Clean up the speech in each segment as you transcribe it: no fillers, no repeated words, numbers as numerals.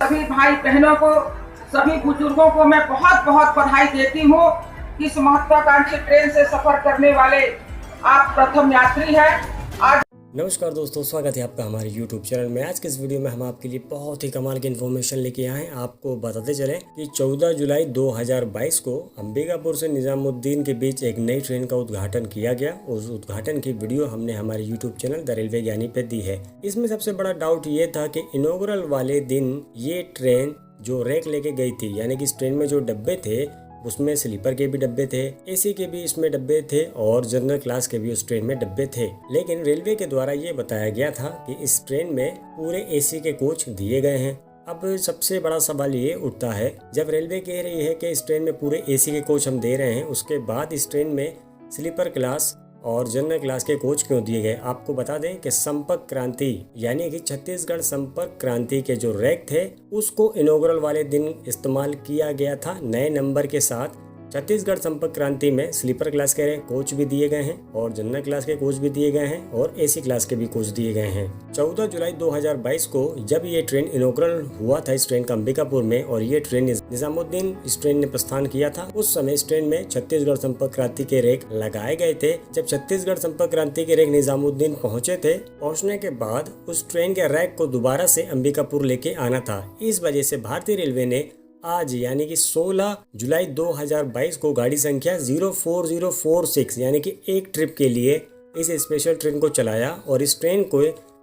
सभी भाई बहनों को, सभी बुजुर्गों को मैं बहुत बहुत बधाई देती हूँ कि इस महत्वाकांक्षी ट्रेन से सफर करने वाले आप प्रथम यात्री हैं। आज नमस्कार दोस्तों, स्वागत है आपका हमारे YouTube चैनल में। आज के इस वीडियो में हम आपके लिए बहुत ही कमाल की इन्फॉर्मेशन लेके आए हैं। आपको बताते चलें कि 14 जुलाई 2022 को अंबिकापुर से निजामुद्दीन के बीच एक नई ट्रेन का उद्घाटन किया गया। उस उद्घाटन की वीडियो हमने हमारे YouTube चैनल द रेलवे ज्ञानी पे दी है। इसमें सबसे बड़ा डाउट ये था कि इनॉग्रल वाले दिन ये ट्रेन जो रैक लेके गई थी, यानी कि इस ट्रेन में जो डब्बे थे उसमें स्लीपर के भी डब्बे थे, एसी के भी इसमें डब्बे थे और जनरल क्लास के भी उस ट्रेन में डब्बे थे। लेकिन रेलवे के द्वारा ये बताया गया था कि इस ट्रेन में पूरे एसी के कोच दिए गए हैं। अब सबसे बड़ा सवाल ये उठता है, जब रेलवे कह रही है कि इस ट्रेन में पूरे एसी के कोच हम दे रहे हैं, उसके बाद इस ट्रेन में स्लीपर क्लास और जनरल क्लास के कोच क्यों दिए गए। आपको बता दें कि संपर्क क्रांति यानी कि छत्तीसगढ़ संपर्क क्रांति के जो रैक थे उसको इनॉग्रल वाले दिन इस्तेमाल किया गया था नए नंबर के साथ। छत्तीसगढ़ संपर्क क्रांति में स्लीपर क्लास के कोच भी दिए गए हैं और जनरल क्लास के कोच भी दिए गए हैं और एसी क्लास के भी कोच दिए गए हैं। 14 जुलाई 2022 को जब ये ट्रेन इनॉग्रल हुआ था इस ट्रेन का अंबिकापुर में और ये ट्रेन निजामुद्दीन इस ट्रेन ने प्रस्थान किया था, उस समय इस ट्रेन में छत्तीसगढ़ संपर्क क्रांति के रेक लगाए गए थे। जब छत्तीसगढ़ संपर्क क्रांति के रेक निजामुद्दीन पहुंचे थे, पहुंचने के बाद उस ट्रेन के रैक को दोबारा से अंबिकापुर लेके आना था। इस वजह से भारतीय रेलवे ने आज यानी कि 16 जुलाई 2022 को गाड़ी संख्या 04046 यानी कि एक ट्रिप के लिए इस स्पेशल ट्रेन को चलाया और इस ट्रेन को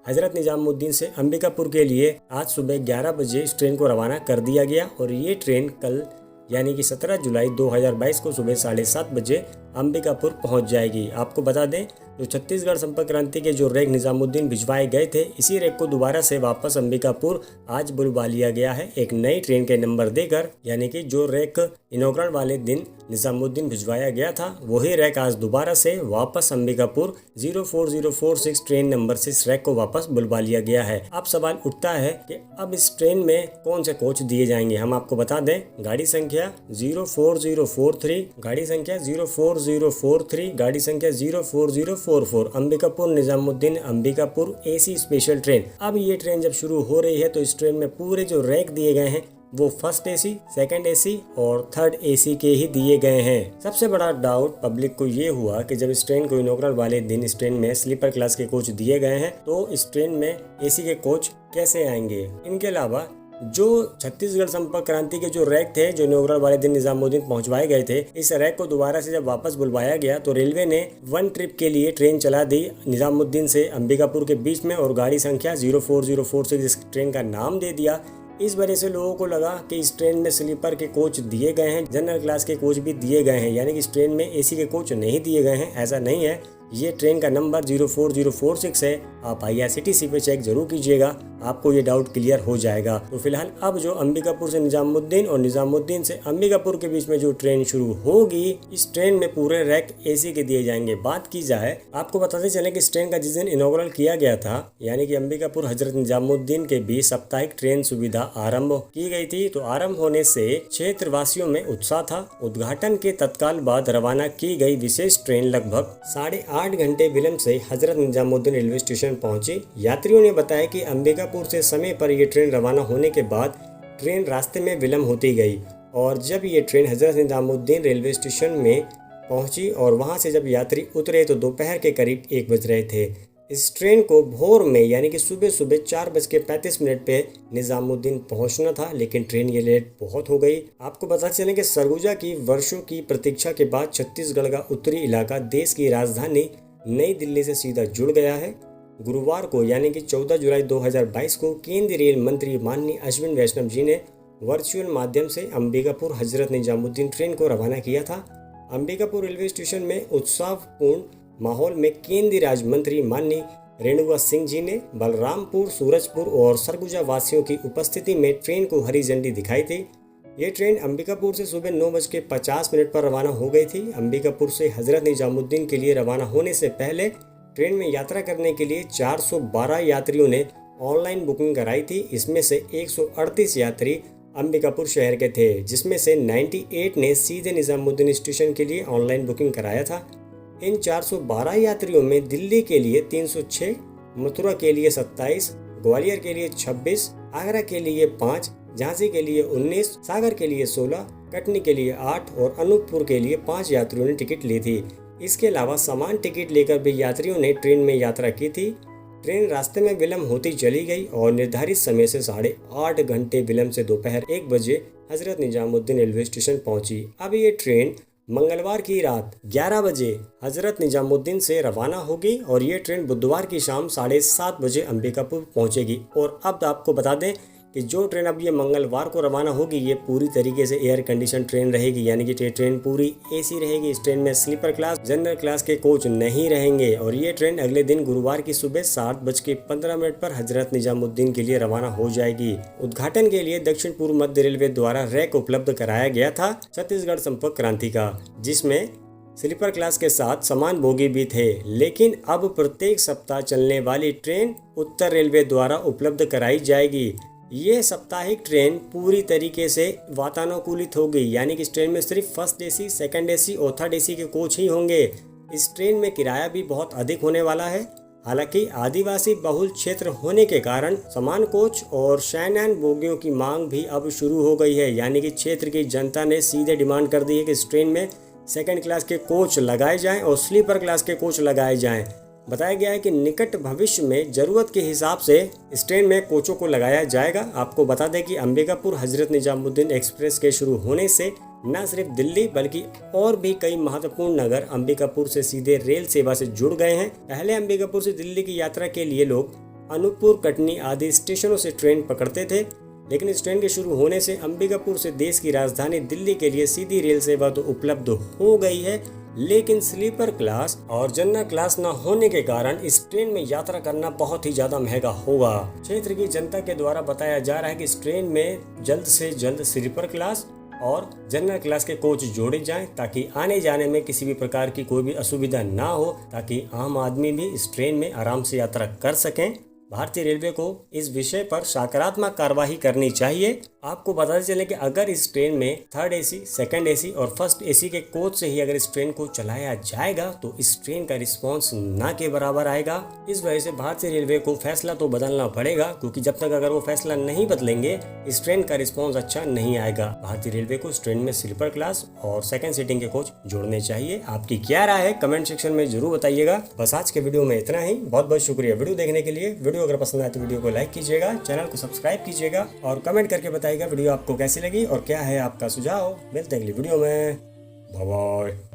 हजरत निजामुद्दीन से अंबिकापुर के लिए आज सुबह 11 बजे इस ट्रेन को रवाना कर दिया गया और ये ट्रेन कल यानी कि 17 जुलाई 2022 को सुबह 7:30 बजे अंबिकापुर पहुंच जाएगी। आपको बता दें, जो छत्तीसगढ़ संपर्क क्रांति के जो रैक निजामुद्दीन भिजवाए गए थे, इसी रैक को दोबारा से वापस अंबिकापुर आज बुलवा लिया गया है एक नई ट्रेन के नंबर देकर। यानी कि जो रैक इनॉग्रल वाले दिन निजामुद्दीन भिजवाया गया था, वही रैक आज दोबारा से वापस अंबिकापुर 04046 ट्रेन नंबर से इस रैक को वापस बुलवा लिया गया है। अब सवाल उठता है कि अब इस ट्रेन में कौन से कोच दिए जाएंगे। हम आपको बता दें, गाड़ी संख्या 04043, गाड़ी संख्या 04043, गाड़ी संख्या 04044 Ambikapur Nizamuddin Ambikapur AC special train. अब ये ट्रेन जब शुरू हो रही है तो इस ट्रेन में पूरे जो रैक दिए गए हैं वो फर्स्ट एसी, सेकंड एसी और थर्ड एसी के ही दिए गए हैं। सबसे बड़ा डाउट पब्लिक को ये हुआ कि जब इस ट्रेन को इनॉग्रल वाले दिन इस ट्रेन में स्लीपर क्लास के कोच दिए गए हैं तो इस ट्रेन में एसी के कोच कैसे आएंगे। इनके अलावा जो छत्तीसगढ़ संपर्क क्रांति के जो रैक थे जो इनॉग्रल वाले दिन निजामुद्दीन पहुंचवाए गए थे, इस रैक को दोबारा से जब वापस बुलवाया गया तो रेलवे ने वन ट्रिप के लिए ट्रेन चला दी निजामुद्दीन से अंबिकापुर के बीच में और गाड़ी संख्या 04046 इस ट्रेन का नाम दे दिया। इस वजह से लोगों को लगा कि इस ट्रेन में स्लीपर के कोच दिए गए हैं, जनरल क्लास के कोच भी दिए गए हैं, यानी कि इस ट्रेन में एसी के कोच नहीं दिए गए हैं। ऐसा नहीं है, ये ट्रेन का नंबर 04046 है। आप IRCTC पे चेक जरूर कीजिएगा, आपको ये डाउट क्लियर हो जाएगा। तो फिलहाल अब जो अंबिकापुर से निजामुद्दीन और निजामुद्दीन से अंबिकापुर के बीच में जो ट्रेन शुरू होगी, इस ट्रेन में पूरे रैक एसी के दिए जाएंगे। बात की जाए, आपको बताते चले कि इस ट्रेन का जिस दिन इनॉग्रल किया गया था यानी कि अंबिकापुर हजरत निजामुद्दीन के बीच साप्ताहिक ट्रेन सुविधा आरम्भ की गई थी। तो आरम्भ होने से क्षेत्रवासियों में उत्साह था। उद्घाटन के तत्काल बाद रवाना की गई विशेष ट्रेन लगभग 8.5 घंटे विलंब से हजरत निजामुद्दीन रेलवे स्टेशन पहुंची। यात्रियों ने बताया कि अंबिकापुर से समय पर यह ट्रेन रवाना होने के बाद ट्रेन रास्ते में विलंब होती गई और जब ये train Hazrat Nizamuddin railway station में पहुंची और वहां से जब यात्री उतरे तो दोपहर के करीब 1 बज रहे थे। इस ट्रेन को भोर में यानी कि सुबह 4:35 पे निजामुद्दीन पहुंचना था, लेकिन ट्रेन ये लेट बहुत हो गई। आपको बता चलें कि सरगुजा की वर्षों की प्रतीक्षा के बाद छत्तीसगढ़ का उत्तरी इलाका देश की राजधानी नई दिल्ली से सीधा जुड़ गया है। गुरुवार को यानी कि 14 जुलाई 2022 को केंद्रीय रेल मंत्री माननीय अश्विन वैष्णव जी ने वर्चुअल माध्यम से अंबिकापुर हजरत निजामुद्दीन ट्रेन को रवाना किया था। अंबिकापुर रेलवे स्टेशन में उत्साहपूर्ण माहौल में केंद्रीय राज्य मंत्री माननीय रेणुका सिंह जी ने बलरामपुर, सूरजपुर और सरगुजा वासियों की उपस्थिति में ट्रेन को हरी झंडी दिखाई थी। ये ट्रेन अंबिकापुर से सुबह 9:50 पर रवाना हो गई थी। अंबिकापुर से हजरत निजामुद्दीन के लिए रवाना होने से पहले ट्रेन में यात्रा करने के लिए 412 यात्रियों ने ऑनलाइन बुकिंग कराई थी। इसमें से 138 यात्री अंबिकापुर शहर के थे, जिसमें से 98 ने सीधे निजामुद्दीन स्टेशन के लिए ऑनलाइन बुकिंग कराया था। इन 412 यात्रियों में दिल्ली के लिए 306, मथुरा के लिए 27, ग्वालियर के लिए 26, आगरा के लिए 5, झांसी के लिए 19, सागर के लिए 16, कटनी के लिए 8 और अनूपपुर के लिए 5 यात्रियों ने टिकट ली थी। इसके अलावा समान टिकट लेकर भी यात्रियों ने ट्रेन में यात्रा की थी। ट्रेन रास्ते में विलम्ब होती चली गई और निर्धारित समय से 8.5 घंटे विलम्ब से दोपहर 1 बजे हजरत निजामुद्दीन रेलवे स्टेशन पहुंची। अब ये ट्रेन मंगलवार की रात 11 बजे हजरत निजामुद्दीन से रवाना होगी और ये ट्रेन बुधवार की शाम 7:30 बजे अंबिकापुर पहुंचेगी। और अब आपको बता दें कि जो ट्रेन अब ये मंगलवार को रवाना होगी ये पूरी तरीके से एयर कंडीशन ट्रेन रहेगी, यानी कि ट्रेन पूरी एसी रहेगी। इस ट्रेन में स्लीपर क्लास, जनरल क्लास के कोच नहीं रहेंगे और ये ट्रेन अगले दिन गुरुवार की सुबह 7:15 पर हजरत निजामुद्दीन के लिए रवाना हो जाएगी। उद्घाटन के लिए दक्षिण पूर्व मध्य रेलवे द्वारा रैक उपलब्ध कराया गया था छत्तीसगढ़ संपर्क क्रांति का, जिसमें स्लीपर क्लास के साथ समान बोगी भी थे। लेकिन अब प्रत्येक सप्ताह चलने वाली ट्रेन उत्तर रेलवे द्वारा उपलब्ध कराई जाएगी। ये साप्ताहिक ट्रेन पूरी तरीके से वातानुकूलित होगी, यानी कि इस ट्रेन में सिर्फ फर्स्ट एसी, सेकंड एसी और थर्ड एसी के कोच ही होंगे। इस ट्रेन में किराया भी बहुत अधिक होने वाला है। हालांकि आदिवासी बहुल क्षेत्र होने के कारण समान कोच और शयनयान बोगियों की मांग भी अब शुरू हो गई है, यानी कि क्षेत्र की जनता ने सीधे डिमांड कर दी है कि इस ट्रेन में सेकंड क्लास के कोच लगाए जाएं और स्लीपर क्लास के कोच लगाए जाएं। बताया गया है कि निकट भविष्य में जरूरत के हिसाब से इस ट्रेन में कोचों को लगाया जाएगा। आपको बता दें कि अंबिकापुर हजरत निजामुद्दीन एक्सप्रेस के शुरू होने से न सिर्फ दिल्ली बल्कि और भी कई महत्वपूर्ण नगर अंबिकापुर से सीधे रेल सेवा से जुड़ गए हैं। पहले अंबिकापुर से दिल्ली की यात्रा के लिए लोग अनूपपुर, कटनी आदि स्टेशनों से ट्रेन पकड़ते थे, लेकिन इस ट्रेन के शुरू होने से अंबिकापुर से देश की राजधानी दिल्ली के लिए सीधी रेल सेवा तो उपलब्ध हो गई है, लेकिन स्लीपर क्लास और जनरल क्लास न होने के कारण इस ट्रेन में यात्रा करना बहुत ही ज्यादा महंगा होगा। क्षेत्र की जनता के द्वारा बताया जा रहा है कि इस ट्रेन में जल्द से जल्द स्लीपर क्लास और जनरल क्लास के कोच जोड़े जाएं ताकि आने जाने में किसी भी प्रकार की कोई भी असुविधा ना हो, ताकि आम आदमी भी इस ट्रेन में आराम से यात्रा कर सकें। भारतीय रेलवे को इस विषय पर सकारात्मक कार्रवाई करनी चाहिए। आपको बताते चले कि अगर इस ट्रेन में थर्ड एसी, सेकंड एसी और फर्स्ट एसी के कोच से ही अगर इस ट्रेन को चलाया जाएगा तो इस ट्रेन का रिस्पांस ना के बराबर आएगा। इस वजह से भारतीय रेलवे को फैसला तो बदलना पड़ेगा, क्योंकि जब तक अगर वो फैसला नहीं बदलेंगे इस ट्रेन का रिस्पांस अच्छा नहीं आएगा। भारतीय रेलवे को इस ट्रेन में स्लीपर क्लास और सेकंड सीटिंग के कोच जोड़ने चाहिए। आपकी क्या राय है कमेंट सेक्शन में जरूर बताइएगा। बस आज के वीडियो में इतना ही। बहुत बहुत शुक्रिया वीडियो देखने के लिए। वीडियो अगर पसंद आए तो वीडियो को लाइक कीजिएगा, चैनल को सब्सक्राइब कीजिएगा और कमेंट करके बताइएगा वीडियो आपको कैसी लगी और क्या है आपका सुझाव। मिलते हैं अगली वीडियो में। Bye bye.